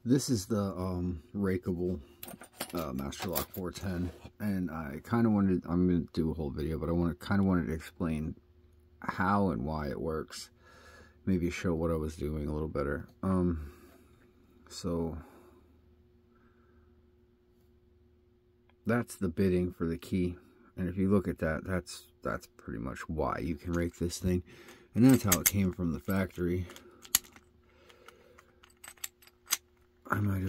This is the rakeable Master Lock 410, and I kind of wanted, I'm going to do a whole video, but I kind of wanted to explain how and why it works. Maybe show what I was doing a little better. So that's the bitting for the key, and if you look at that, that's pretty much why you can rake this thing, and that's how it came from the factory. I might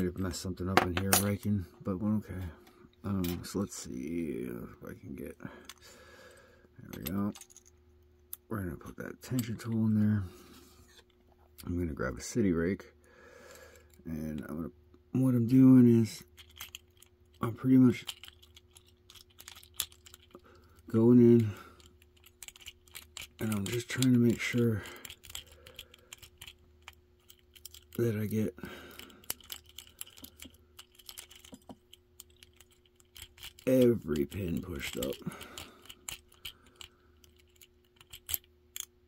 have messed something up in here raking, but okay. So let's see if I can get, there we go. We're gonna put that tension tool in there. I'm gonna grab a city rake, and what I'm doing is I'm pretty much going in, and I'm just trying to make sure that I get every pin pushed up.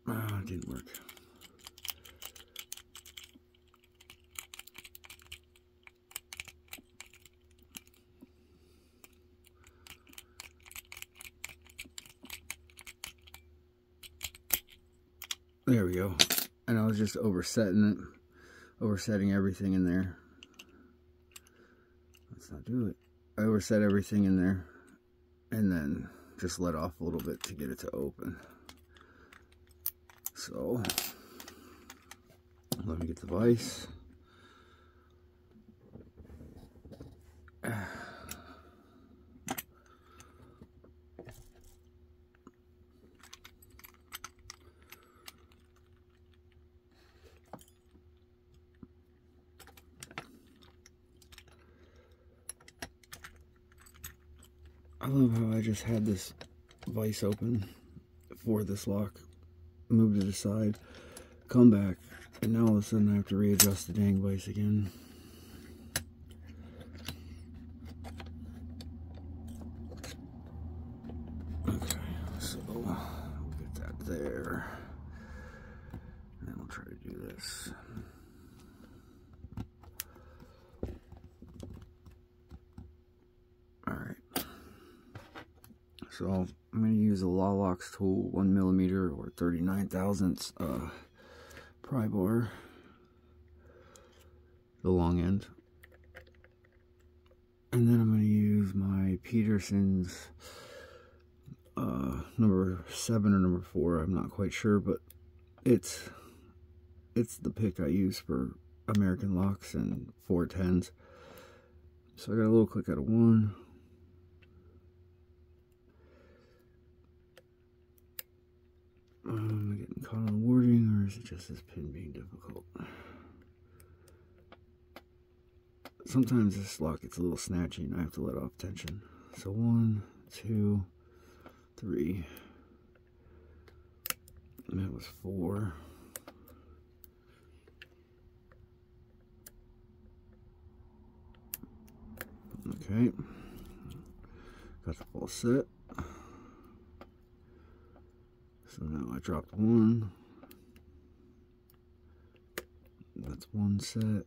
It didn't work. There we go. And I was just oversetting everything in there. Let's not do it. I overset everything in there and then just let off a little bit to get it to open. So let me get the vise. I love how I just had this vise open for this lock, move to the side, come back, and now all of a sudden I have to readjust the dang vise again. Okay, so we'll get that there, and we'll try to do this. So I'm going to use a Lawlox tool, 1mm or 39 thousandths pry bar, the long end. And then I'm going to use my Peterson's number 7 or number 4, I'm not quite sure, but it's the pick I use for American locks and 410s. So I got a little click out of 1. Am I getting caught on the wording, or is it just this pin being difficult? Sometimes this lock gets a little snatchy and I have to let off tension. So 1, 2, 3, and that was 4. Okay, got the full set. So now I dropped 1. That's 1 set.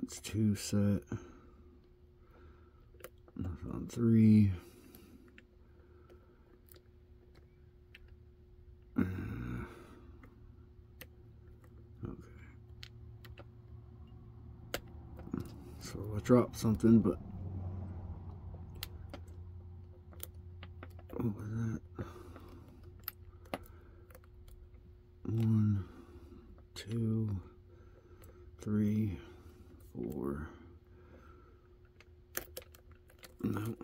That's 2 set. That's on 3. Okay. So I dropped something, but what was that? 1, 2, 3, 4. No,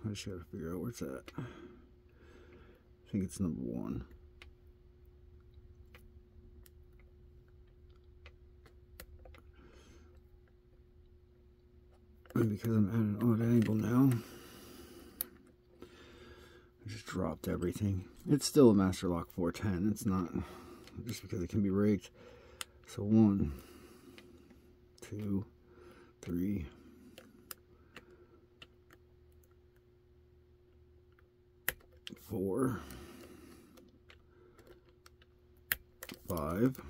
I just gotta figure out where's that. I think it's number 1. And because I'm at an odd angle now, just dropped everything. It's still a Master Lock 410. It's not just because it can be raked. So 1, 2, 3, 4, 5,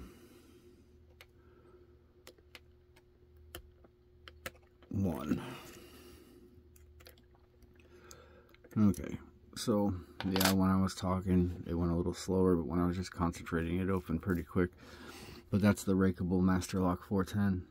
1. Okay, so yeah, when I was talking, it went a little slower, but when I was just concentrating, it opened pretty quick. But that's the rakeable Master Lock 410.